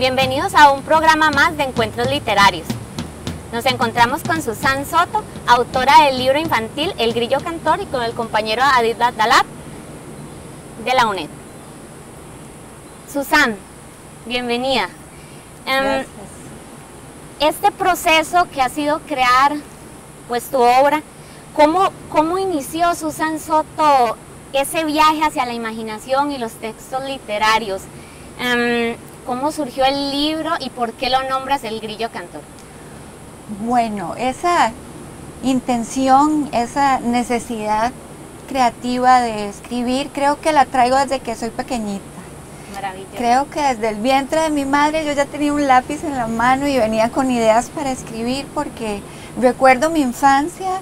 Bienvenidos a un programa más de Encuentros Literarios. Nos encontramos con Susan Soto, autora del libro infantil El Grillo Cantor, y con el compañero Adit Dalab de la UNED. Susan, bienvenida. Gracias. Este proceso que ha sido crear pues tu obra, ¿cómo inició Susan Soto ese viaje hacia la imaginación y los textos literarios? ¿Cómo surgió el libro y por qué lo nombras El Grillo Cantor? Bueno, esa intención, esa necesidad creativa de escribir, creo que la traigo desde que soy pequeñita. Maravilloso. Creo que desde el vientre de mi madre yo ya tenía un lápiz en la mano y venía con ideas para escribir, porque recuerdo mi infancia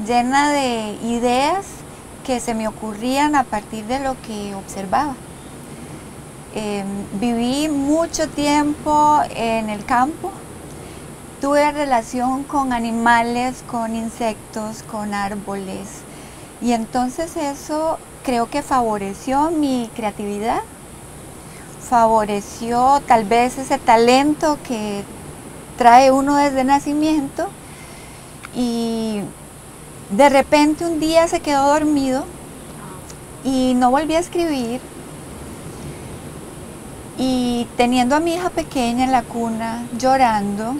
llena de ideas que se me ocurrían a partir de lo que observaba. Viví mucho tiempo en el campo, tuve relación con animales, con insectos, con árboles, y entonces eso creo que favoreció mi creatividad, favoreció tal vez ese talento que trae uno desde nacimiento, y de repente un día se quedó dormido y no volví a escribir. Y teniendo a mi hija pequeña en la cuna, llorando,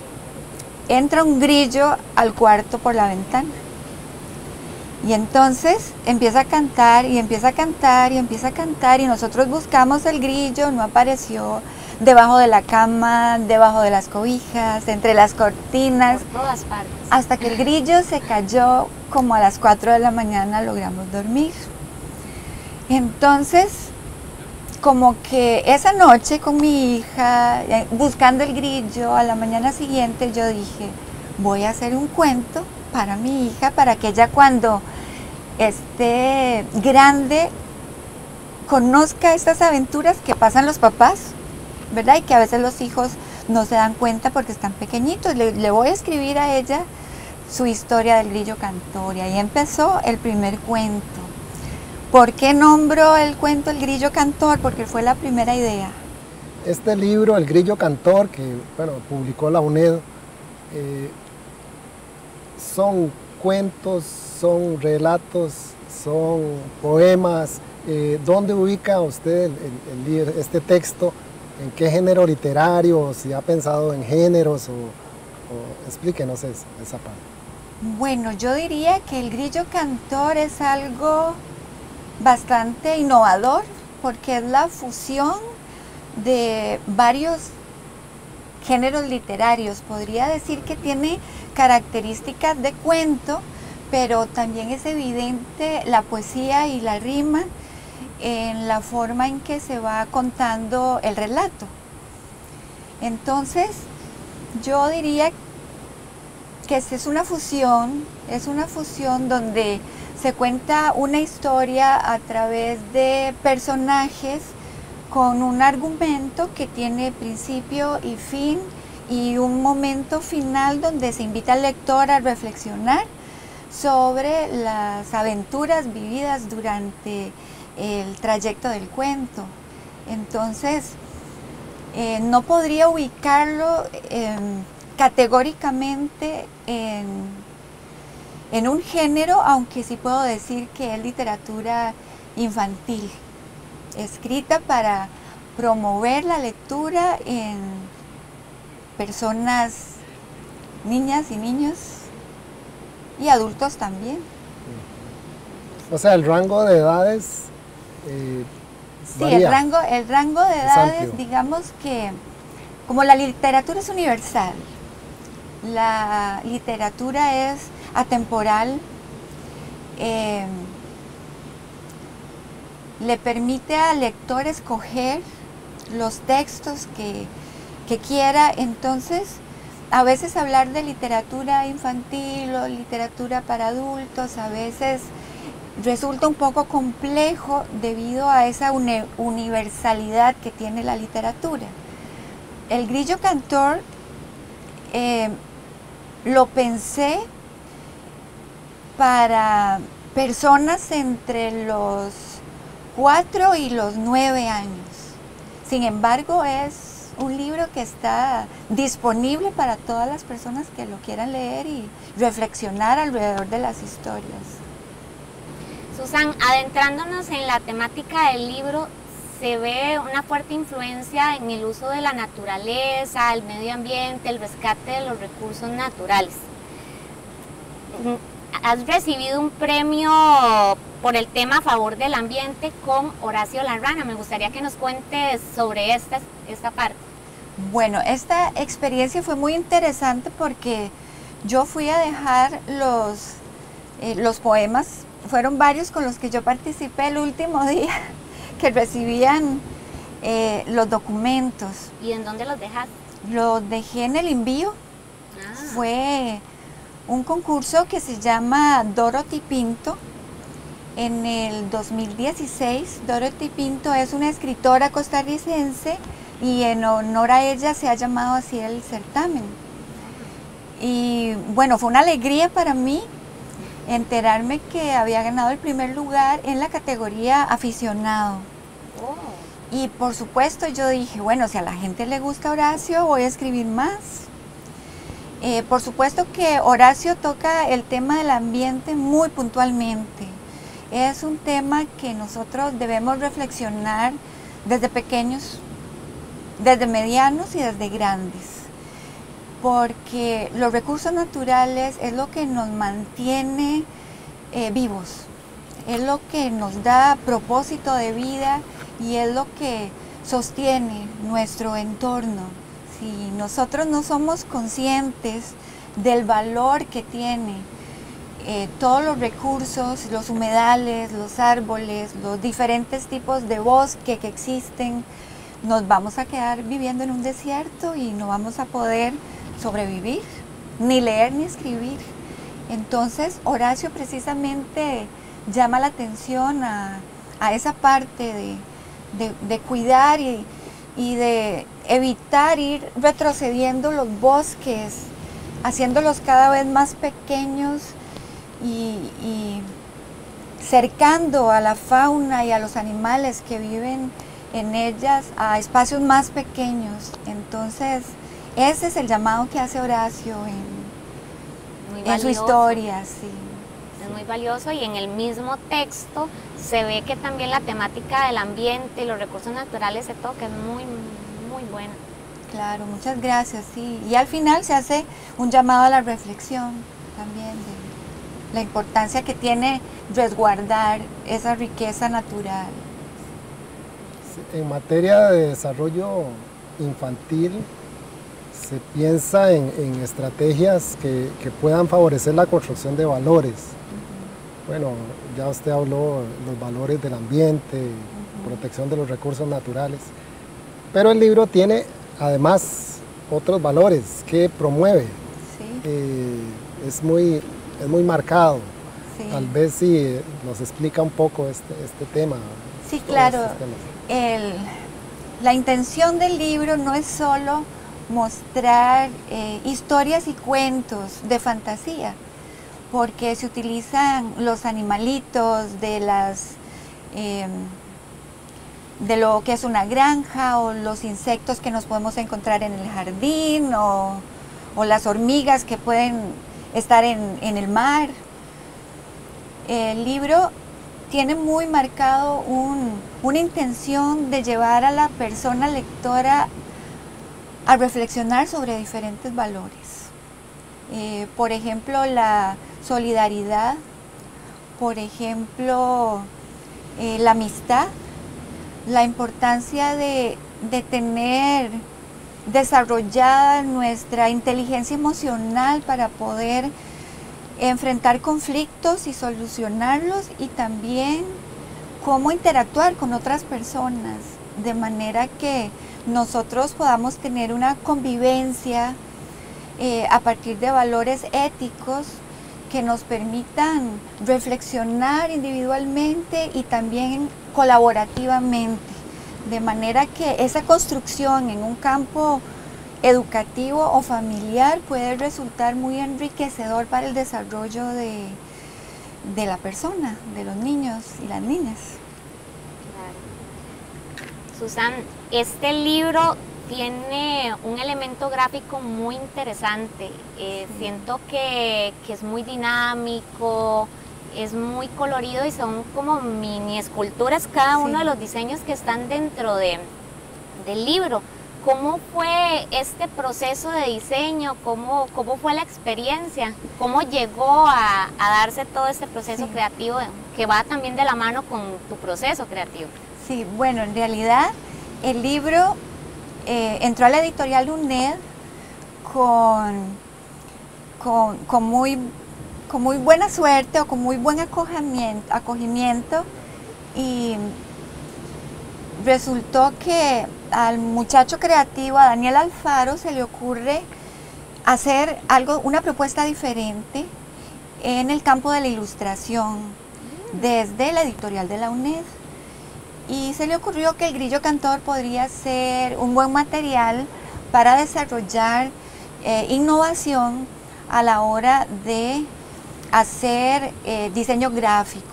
entra un grillo al cuarto por la ventana. Y entonces empieza a cantar y empieza a cantar y empieza a cantar, y nosotros buscamos el grillo, no apareció, debajo de la cama, debajo de las cobijas, entre las cortinas. Por todas partes. Hasta que el grillo se cayó, como a las 4 de la mañana logramos dormir. Entonces, como que esa noche con mi hija, buscando el grillo, a la mañana siguiente yo dije, voy a hacer un cuento para mi hija, para que ella cuando esté grande conozca estas aventuras que pasan los papás, ¿verdad? Y que a veces los hijos no se dan cuenta porque están pequeñitos. Le voy a escribir a ella su historia del grillo cantor, y ahí empezó el primer cuento. ¿Por qué nombro el cuento El Grillo Cantor? Porque fue la primera idea. Este libro, El Grillo Cantor, que bueno, publicó la UNED, son cuentos, son relatos, son poemas. ¿Dónde ubica usted este texto? ¿En qué género literario? ¿Si ha pensado en géneros? O explíquenos esa parte. Bueno, yo diría que El Grillo Cantor es algo bastante innovador, porque es la fusión de varios géneros literarios. Podría decir que tiene características de cuento, pero también es evidente la poesía y la rima en la forma en que se va contando el relato. Entonces, yo diría que es una fusión donde se cuenta una historia a través de personajes con un argumento que tiene principio y fin, y un momento final donde se invita al lector a reflexionar sobre las aventuras vividas durante el trayecto del cuento. Entonces, no podría ubicarlo categóricamente en un género, aunque sí puedo decir que es literatura infantil, escrita para promover la lectura en personas, niñas y niños, y adultos también. O sea, el rango de edades Sí, varía. el rango de edades, amplio. digamos que, como la literatura es universal, la literatura es atemporal, le permite al lector escoger los textos que quiera. Entonces, a veces hablar de literatura infantil o literatura para adultos a veces resulta un poco complejo debido a esa universalidad que tiene la literatura. El Grillo Cantor lo pensé para personas entre los 4 y los 9 años. Sin embargo, es un libro que está disponible para todas las personas que lo quieran leer y reflexionar alrededor de las historias. Susan, adentrándonos en la temática del libro, se ve una fuerte influencia en el uso de la naturaleza, el medio ambiente, el rescate de los recursos naturales. Has recibido un premio por el tema a favor del ambiente con Horacio Larrana. Me gustaría que nos cuentes sobre esta parte. Bueno, esta experiencia fue muy interesante porque yo fui a dejar los poemas, fueron varios con los que yo participé el último día que recibían los documentos. ¿Y en dónde los dejaste? Los dejé en el envío. Fue un concurso que se llama Dorothy Pinto. En el 2016, Dorothy Pinto es una escritora costarricense y en honor a ella se ha llamado así el certamen. Y bueno, fue una alegría para mí enterarme que había ganado el primer lugar en la categoría aficionado. Y por supuesto yo dije, bueno, si a la gente le gusta Horacio, voy a escribir más. Por supuesto que Horacio toca el tema del ambiente muy puntualmente. Es un tema que nosotros debemos reflexionar desde pequeños, desde medianos y desde grandes, porque los recursos naturales es lo que nos mantiene vivos, es lo que nos da propósito de vida y es lo que sostiene nuestro entorno. Si nosotros no somos conscientes del valor que tiene todos los recursos, los humedales, los árboles, los diferentes tipos de bosque que existen, nos vamos a quedar viviendo en un desierto y no vamos a poder sobrevivir, ni leer ni escribir. Entonces Horacio precisamente llama la atención a esa parte de cuidar y de evitar ir retrocediendo los bosques, haciéndolos cada vez más pequeños y cercando a la fauna y a los animales que viven en ellas a espacios más pequeños. Entonces, ese es el llamado que hace Horacio en su historia. Sí. Es muy valioso y en el mismo texto se ve que también la temática del ambiente y los recursos naturales se toca, es muy, muy buena. Claro, muchas gracias, sí. Y al final se hace un llamado a la reflexión también de la importancia que tiene resguardar esa riqueza natural. En materia de desarrollo infantil, se piensa en estrategias que puedan favorecer la construcción de valores. Bueno, ya usted habló de los valores del ambiente, protección de los recursos naturales, pero el libro tiene además otros valores que promueve. Sí. Es muy marcado. Sí. Tal vez si nos explica un poco este tema. Sí, claro. La intención del libro no es solo mostrar historias y cuentos de fantasía, porque se utilizan los animalitos de lo que es una granja o los insectos que nos podemos encontrar en el jardín o las hormigas que pueden estar en el mar. El libro tiene muy marcado una intención de llevar a la persona lectora a reflexionar sobre diferentes valores. Por ejemplo, la solidaridad, por ejemplo, la amistad, la importancia de tener desarrollada nuestra inteligencia emocional para poder enfrentar conflictos y solucionarlos, y también cómo interactuar con otras personas de manera que nosotros podamos tener una convivencia a partir de valores éticos que nos permitan reflexionar individualmente y también colaborativamente, de manera que esa construcción en un campo educativo o familiar puede resultar muy enriquecedor para el desarrollo de la persona, de los niños y las niñas. Claro. Susan, este libro tiene un elemento gráfico muy interesante. Siento que es muy dinámico, es muy colorido y son como mini esculturas cada uno de los diseños que están dentro del libro. ¿Cómo fue este proceso de diseño? ¿Cómo fue la experiencia? ¿Cómo llegó a darse todo este proceso creativo que va también de la mano con tu proceso creativo? Sí, bueno, en realidad el libro entró a la editorial UNED con muy buena suerte o con muy buen acogimiento, y resultó que al muchacho creativo, a Daniel Alfaro, se le ocurre hacer una propuesta diferente en el campo de la ilustración desde la editorial de la UNED. Y se le ocurrió que el grillo cantor podría ser un buen material para desarrollar innovación a la hora de hacer diseño gráfico.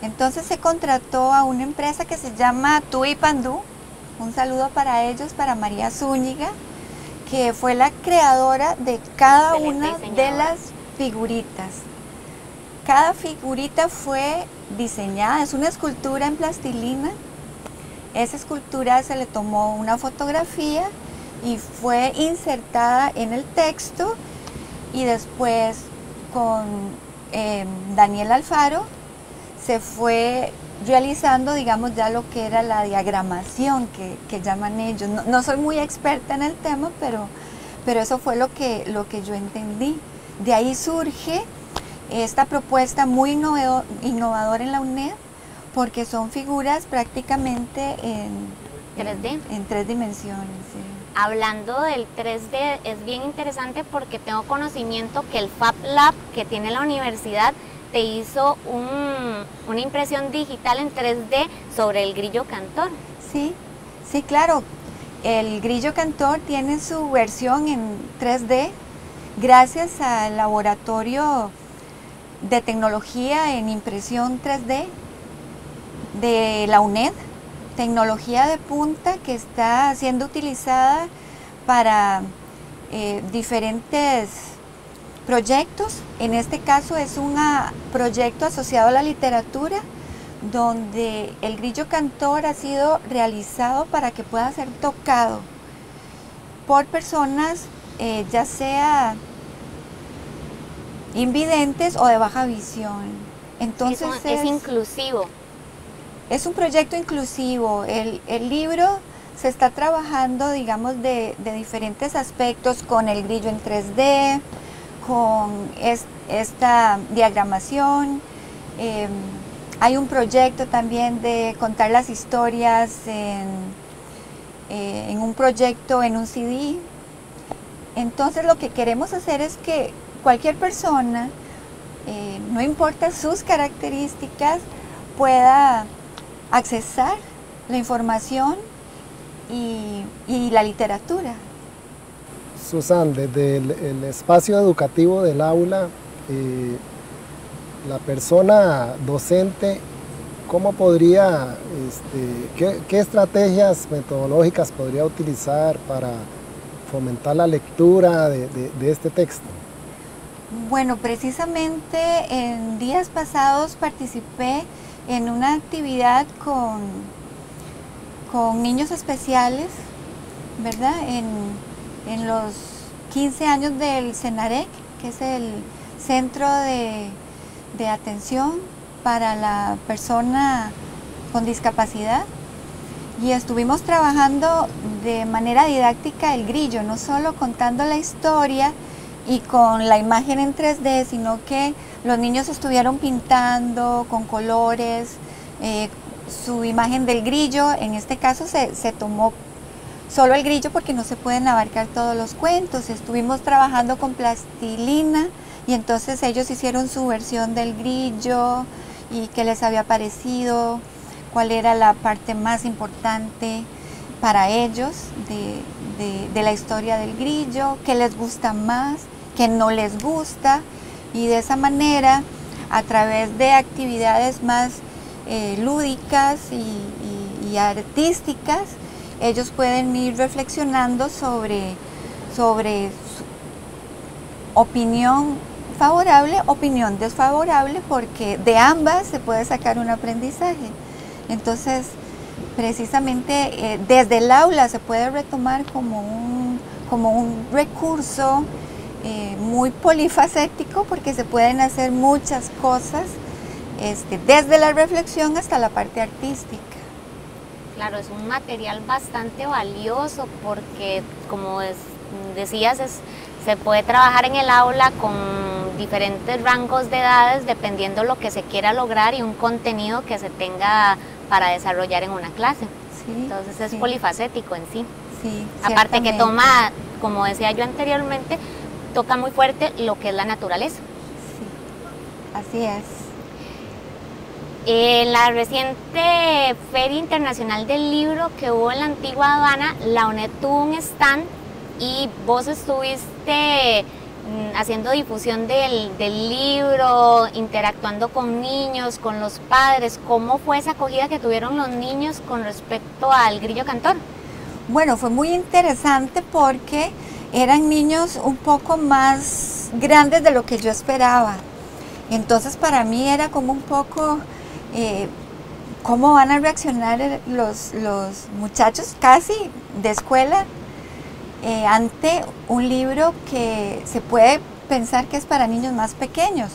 Entonces se contrató a una empresa que se llama Tui Pandú. Un saludo para ellos, para María Zúñiga, que fue la creadora de cada una de las figuritas. Cada figurita fue diseñada, es una escultura en plastilina. Esa escultura se le tomó una fotografía y fue insertada en el texto, y después con Daniel Alfaro se fue realizando, digamos, ya lo que era la diagramación que llaman ellos. No soy muy experta en el tema, pero eso fue lo que yo entendí. De ahí surge esta propuesta muy innovadora en la UNED, porque son figuras prácticamente en 3D. En 3 dimensiones. Sí. Hablando del 3D, es bien interesante porque tengo conocimiento que el Fab Lab que tiene la universidad te hizo una impresión digital en 3D sobre el grillo cantor. Sí, claro. El grillo cantor tiene su versión en 3D gracias al laboratorio de tecnología en impresión 3D de la UNED, tecnología de punta que está siendo utilizada para diferentes proyectos. En este caso es un proyecto asociado a la literatura, donde el grillo cantor ha sido realizado para que pueda ser tocado por personas ya sea invidentes o de baja visión. Entonces es inclusivo. Es un proyecto inclusivo. El libro se está trabajando, digamos, de diferentes aspectos, con el grillo en 3D, con esta diagramación. Hay un proyecto también de contar las historias en un proyecto, en un CD. Entonces lo que queremos hacer es que cualquier persona, no importa sus características, pueda accesar la información y la literatura. Susan, desde el espacio educativo del aula, la persona docente, ¿cómo podría, qué estrategias metodológicas podría utilizar para fomentar la lectura de este texto? Bueno, precisamente en días pasados participé en una actividad con niños especiales, ¿verdad? En los 15 años del CENAREC, que es el Centro de Atención para la Persona con Discapacidad, y estuvimos trabajando de manera didáctica el grillo, no solo contando la historia y con la imagen en 3D, sino que los niños estuvieron pintando con colores su imagen del grillo. En este caso se tomó solo el grillo porque no se pueden abarcar todos los cuentos. Estuvimos trabajando con plastilina y entonces ellos hicieron su versión del grillo y qué les había parecido, cuál era la parte más importante para ellos de la historia del grillo, qué les gusta más, qué no les gusta, y de esa manera, a través de actividades más lúdicas y artísticas, ellos pueden ir reflexionando sobre su opinión favorable, opinión desfavorable, porque de ambas se puede sacar un aprendizaje. Entonces, precisamente desde el aula se puede retomar como un recurso muy polifacético, porque se pueden hacer muchas cosas desde la reflexión hasta la parte artística. Claro, es un material bastante valioso porque, como decías, se puede trabajar en el aula con diferentes rangos de edades dependiendo lo que se quiera lograr y un contenido que se tenga para desarrollar en una clase. Sí, entonces es sí, polifacético en sí. Sí, aparte que toma, como decía yo anteriormente, toca muy fuerte lo que es la naturaleza. Sí, así es. En la reciente Feria Internacional del Libro que hubo en la Antigua Habana, la UNED tuvo un stand y vos estuviste haciendo difusión del libro, interactuando con niños, con los padres. ¿Cómo fue esa acogida que tuvieron los niños con respecto al Grillo Cantor? Bueno, fue muy interesante porque eran niños un poco más grandes de lo que yo esperaba. Entonces para mí era como un poco cómo van a reaccionar los muchachos casi de escuela ante un libro que se puede pensar que es para niños más pequeños.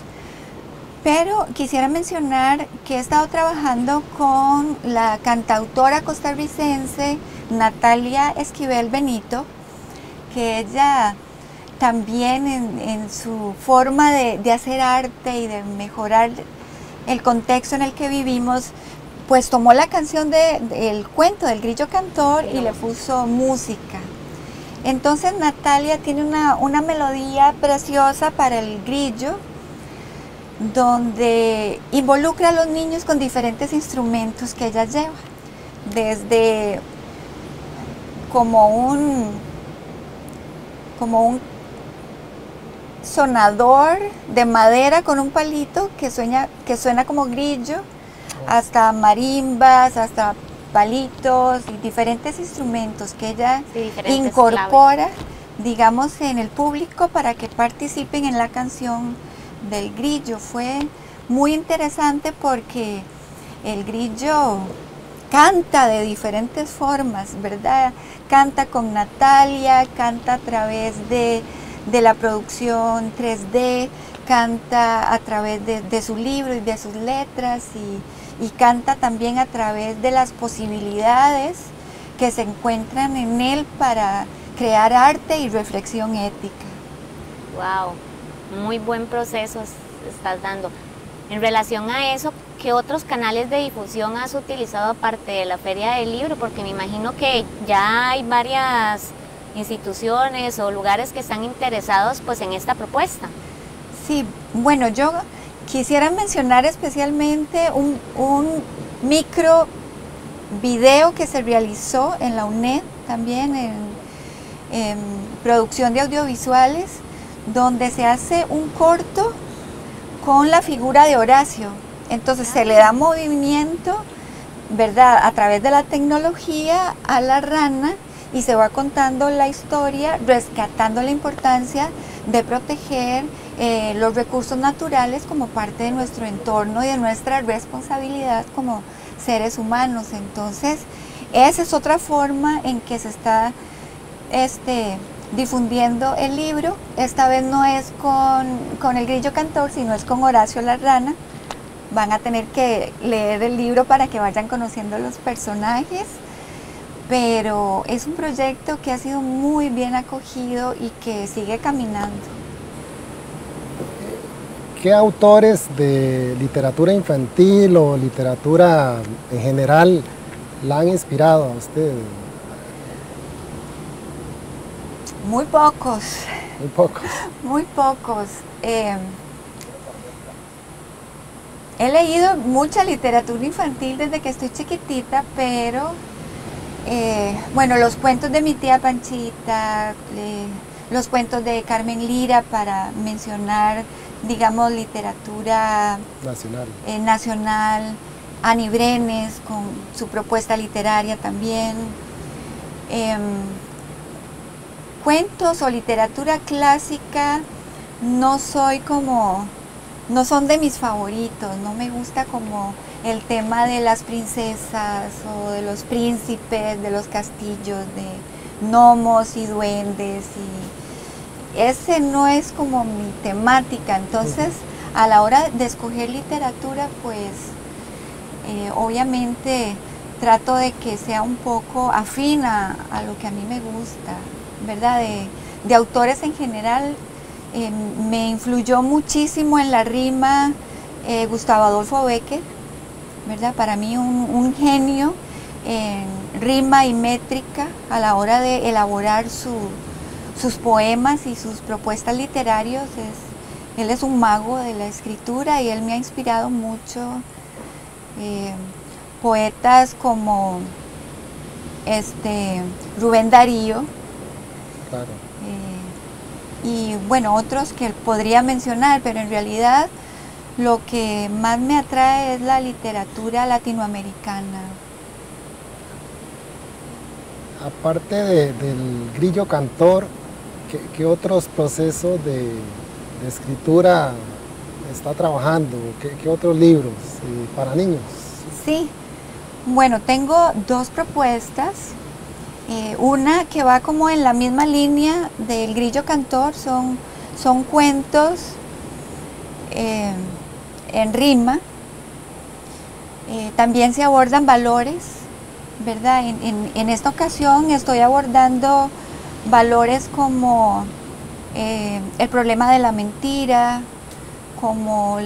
Pero quisiera mencionar que he estado trabajando con la cantautora costarricense Natalia Esquivel Benito, que ella también en su forma de hacer arte y de mejorar el contexto en el que vivimos, pues tomó la canción del cuento del Grillo Cantor y le puso música. Entonces Natalia tiene una melodía preciosa para el grillo, donde involucra a los niños con diferentes instrumentos que ella lleva, desde como un sonador de madera con un palito que suena como grillo, hasta marimbas, hasta palitos y diferentes instrumentos que ella incorpora, digamos, en el público para que participen en la canción del grillo. Fue muy interesante porque el grillo canta de diferentes formas, ¿verdad? Canta con Natalia, canta a través de la producción 3D, canta a través de su libro y de sus letras y canta también a través de las posibilidades que se encuentran en él para crear arte y reflexión ética. Wow, muy buen proceso estás dando. En relación a eso, ¿qué otros canales de difusión has utilizado aparte de la Feria del Libro? Porque me imagino que ya hay varias instituciones o lugares que están interesados pues en esta propuesta. Sí, bueno, yo quisiera mencionar especialmente un micro video que se realizó en la UNED, también en producción de audiovisuales, donde se hace un corto con la figura de Horacio. Entonces se le da movimiento, ¿verdad?, a través de la tecnología a la rana y se va contando la historia, rescatando la importancia de proteger los recursos naturales como parte de nuestro entorno y de nuestra responsabilidad como seres humanos. Entonces, esa es otra forma en que se está difundiendo el libro. Esta vez no es con el Grillo Cantor, sino es con Horacio la rana. Van a tener que leer el libro para que vayan conociendo los personajes, pero es un proyecto que ha sido muy bien acogido y que sigue caminando. ¿Qué autores de literatura infantil o literatura en general la han inspirado a usted? Muy pocos. Muy pocos. Muy pocos. He leído mucha literatura infantil desde que estoy chiquitita, pero bueno, los cuentos de mi tía Panchita, los cuentos de Carmen Lira, para mencionar, digamos, literatura nacional, Ani Brenes con su propuesta literaria también, Cuentos o literatura clásica no son de mis favoritos, no me gusta como el tema de las princesas o de los príncipes, de los castillos, de gnomos y duendes, y ese no es como mi temática. Entonces, a la hora de escoger literatura, pues obviamente trato de que sea un poco afín a lo que a mí me gusta, ¿verdad? De autores en general, me influyó muchísimo en la rima Gustavo Adolfo Bécquer, ¿verdad? Para mí un genio en rima y métrica a la hora de elaborar sus poemas y sus propuestas literarias. Él es un mago de la escritura y él me ha inspirado mucho. Poetas como Rubén Darío, Claro. y bueno, otros que podría mencionar, pero en realidad lo que más me atrae es la literatura latinoamericana. Aparte del grillo cantor, ¿qué otros procesos de escritura está trabajando? ¿Qué otros libros para niños? Sí, bueno, tengo dos propuestas. Una que va como en la misma línea del grillo cantor, son cuentos en rima. También se abordan valores, ¿verdad? En esta ocasión estoy abordando valores como el problema de la mentira, como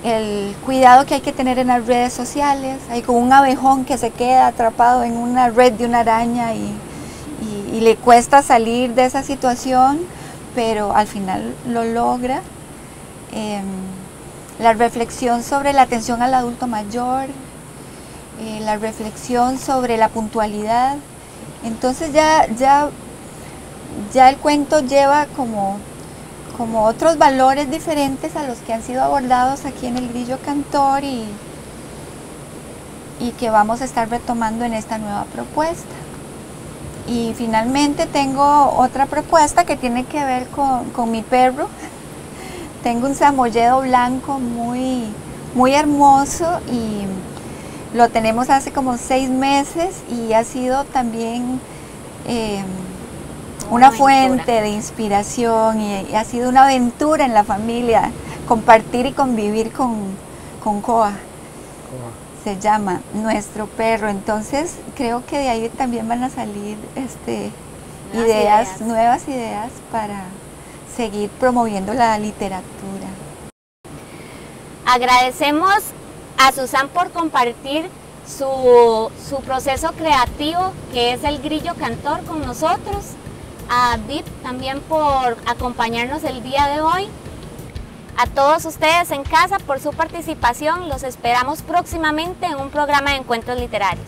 el cuidado que hay que tener en las redes sociales. Hay como un abejón que se queda atrapado en una red de una araña y le cuesta salir de esa situación, pero al final lo logra. La reflexión sobre la atención al adulto mayor, la reflexión sobre la puntualidad. Entonces ya el cuento lleva como otros valores diferentes a los que han sido abordados aquí en el grillo cantor y que vamos a estar retomando en esta nueva propuesta. Y finalmente tengo otra propuesta que tiene que ver con mi perro. Tengo un samoyedo blanco muy hermoso y lo tenemos hace como 6 meses y ha sido también una fuente de inspiración y ha sido una aventura en la familia compartir y convivir con Coa. Se llama nuestro perro. Entonces creo que de ahí también van a salir nuevas ideas para seguir promoviendo la literatura. Agradecemos a Susan por compartir su proceso creativo, que es el grillo cantor, con nosotros. A Dip también por acompañarnos el día de hoy. A todos ustedes en casa por su participación. Los esperamos próximamente en un programa de encuentros literarios.